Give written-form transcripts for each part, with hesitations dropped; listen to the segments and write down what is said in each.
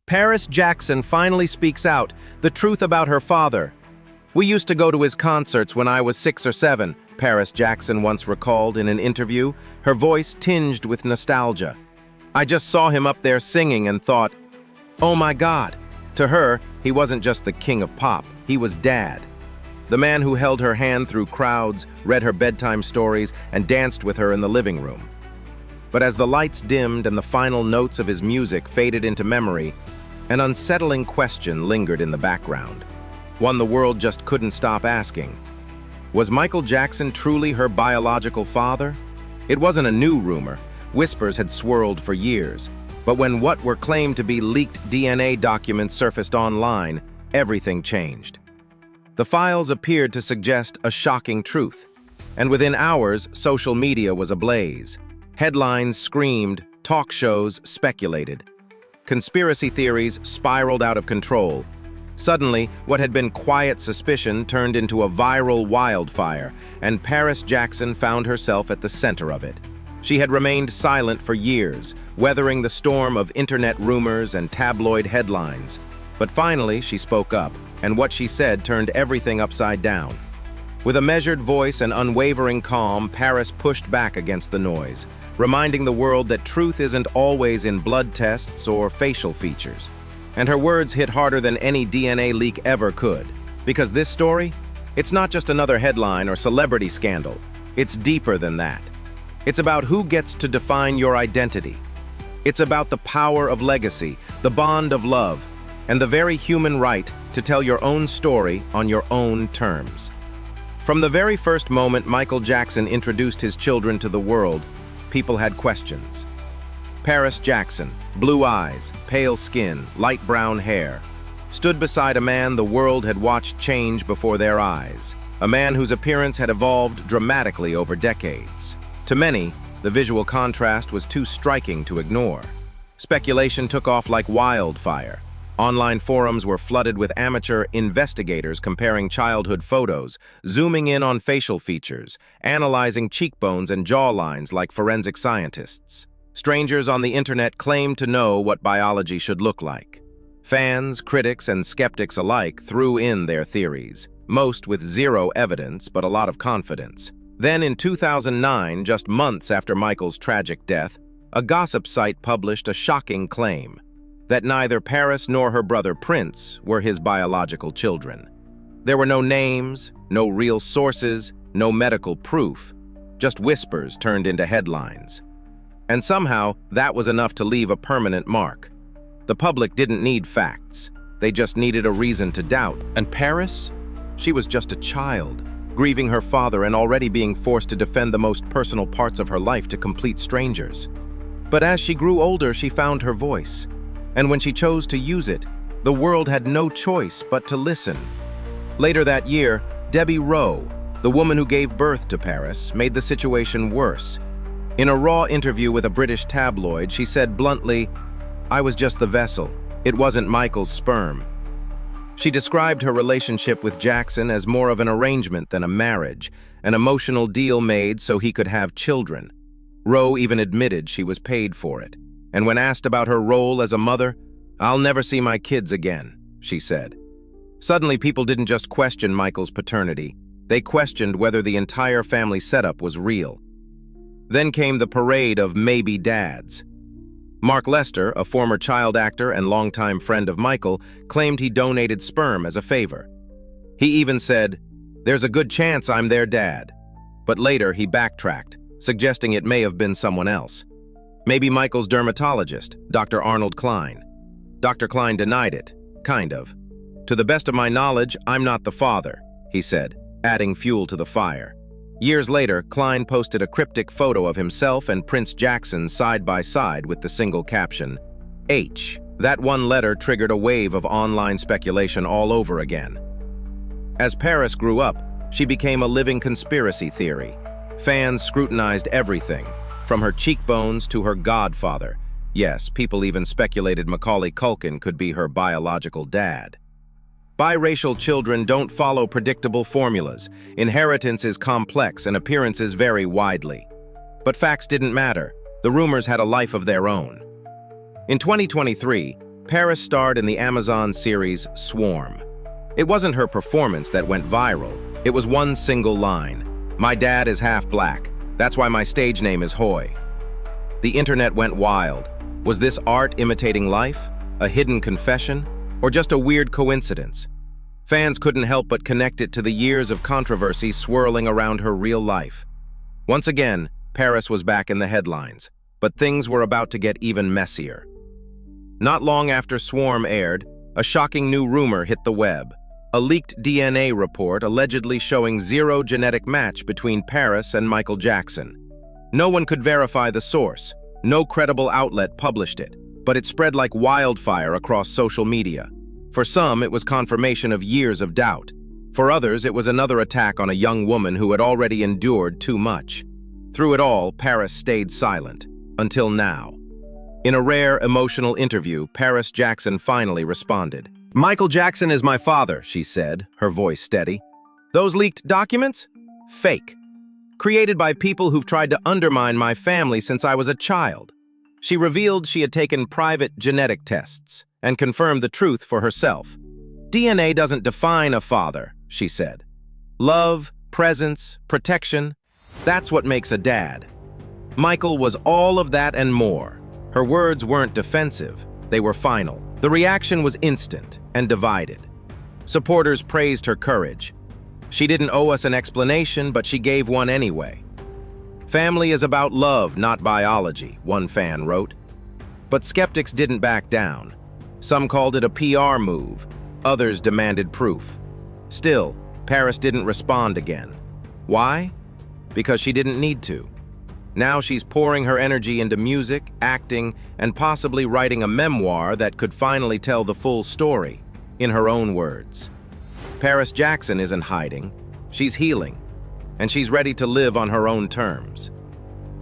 Paris Jackson finally speaks out, the truth about her father. "We used to go to his concerts when I was 6 or 7, Paris Jackson once recalled in an interview, her voice tinged with nostalgia. "I just saw him up there singing and thought, oh my God." To her, he wasn't just the king of pop, he was dad. The man who held her hand through crowds, read her bedtime stories, and danced with her in the living room. But as the lights dimmed and the final notes of his music faded into memory, an unsettling question lingered in the background, one the world just couldn't stop asking. Was Michael Jackson truly her biological father? It wasn't a new rumor. Whispers had swirled for years. But when what were claimed to be leaked DNA documents surfaced online, everything changed. The files appeared to suggest a shocking truth, and within hours, social media was ablaze. Headlines screamed, talk shows speculated. Conspiracy theories spiraled out of control. Suddenly, what had been quiet suspicion turned into a viral wildfire, and Paris Jackson found herself at the center of it. She had remained silent for years, weathering the storm of internet rumors and tabloid headlines. But finally, she spoke up, and what she said turned everything upside down. With a measured voice and unwavering calm, Paris pushed back against the noise, reminding the world that truth isn't always in blood tests or facial features. And her words hit harder than any DNA leak ever could. Because this story, it's not just another headline or celebrity scandal. It's deeper than that. It's about who gets to define your identity. It's about the power of legacy, the bond of love, and the very human right to tell your own story on your own terms. From the very first moment Michael Jackson introduced his children to the world, people had questions. Paris Jackson, blue eyes, pale skin, light brown hair, stood beside a man the world had watched change before their eyes, a man whose appearance had evolved dramatically over decades. To many, the visual contrast was too striking to ignore. Speculation took off like wildfire. Online forums were flooded with amateur investigators comparing childhood photos, zooming in on facial features, analyzing cheekbones and jawlines like forensic scientists. Strangers on the internet claimed to know what biology should look like. Fans, critics, and skeptics alike threw in their theories, most with zero evidence but a lot of confidence. Then in 2009, just months after Michael's tragic death, a gossip site published a shocking claim that neither Paris nor her brother Prince were his biological children. There were no names, no real sources, no medical proof, just whispers turned into headlines. And somehow, that was enough to leave a permanent mark. The public didn't need facts. They just needed a reason to doubt. And Paris? She was just a child, grieving her father and already being forced to defend the most personal parts of her life to complete strangers. But as she grew older, she found her voice. And when she chose to use it, the world had no choice but to listen. Later that year, Debbie Rowe, the woman who gave birth to Paris, made the situation worse. In a raw interview with a British tabloid, she said bluntly, "I was just the vessel. It wasn't Michael's sperm." She described her relationship with Jackson as more of an arrangement than a marriage, an emotional deal made so he could have children. Rowe even admitted she was paid for it. And when asked about her role as a mother, "I'll never see my kids again," she said. Suddenly, people didn't just question Michael's paternity. They questioned whether the entire family setup was real. Then came the parade of maybe dads. Mark Lester, a former child actor and longtime friend of Michael, claimed he donated sperm as a favor. He even said, "There's a good chance I'm their dad." But later he backtracked, suggesting it may have been someone else. Maybe Michael's dermatologist, Dr. Arnold Klein. Dr. Klein denied it, kind of. "To the best of my knowledge, I'm not the father," he said, adding fuel to the fire. Years later, Klein posted a cryptic photo of himself and Prince Jackson side by side with the single caption, H. That one letter triggered a wave of online speculation all over again. As Paris grew up, she became a living conspiracy theory. Fans scrutinized everything, from her cheekbones to her godfather. Yes, people even speculated Macaulay Culkin could be her biological dad. Biracial children don't follow predictable formulas. Inheritance is complex and appearances vary widely. But facts didn't matter. The rumors had a life of their own. In 2023, Paris starred in the Amazon series Swarm. It wasn't her performance that went viral. It was one single line. "My dad is half black. That's why my stage name is Hoy." The internet went wild. Was this art imitating life? A hidden confession? Or just a weird coincidence? Fans couldn't help but connect it to the years of controversy swirling around her real life. Once again, Paris was back in the headlines, but things were about to get even messier. Not long after Swarm aired, a shocking new rumor hit the web. A leaked DNA report allegedly showing zero genetic match between Paris and Michael Jackson. No one could verify the source. No credible outlet published it, but it spread like wildfire across social media. For some, it was confirmation of years of doubt. For others, it was another attack on a young woman who had already endured too much. Through it all, Paris stayed silent, until now. In a rare, emotional interview, Paris Jackson finally responded. "Michael Jackson is my father," she said, her voice steady. "Those leaked documents? Fake. Created by people who've tried to undermine my family since I was a child." She revealed she had taken private genetic tests and confirmed the truth for herself. "DNA doesn't define a father," she said. "Love, presence, protection, that's what makes a dad." Michael was all of that and more. Her words weren't defensive, they were final. The reaction was instant and divided. Supporters praised her courage. "She didn't owe us an explanation, but she gave one anyway." "Family is about love, not biology," one fan wrote. But skeptics didn't back down. Some called it a PR move, others demanded proof. Still, Paris didn't respond again. Why? Because she didn't need to. Now she's pouring her energy into music, acting, and possibly writing a memoir that could finally tell the full story, in her own words. Paris Jackson isn't hiding, she's healing, and she's ready to live on her own terms.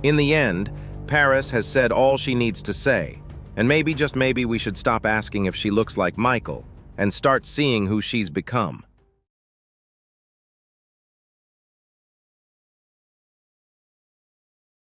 In the end, Paris has said all she needs to say, and maybe, just maybe, we should stop asking if she looks like Michael and start seeing who she's become.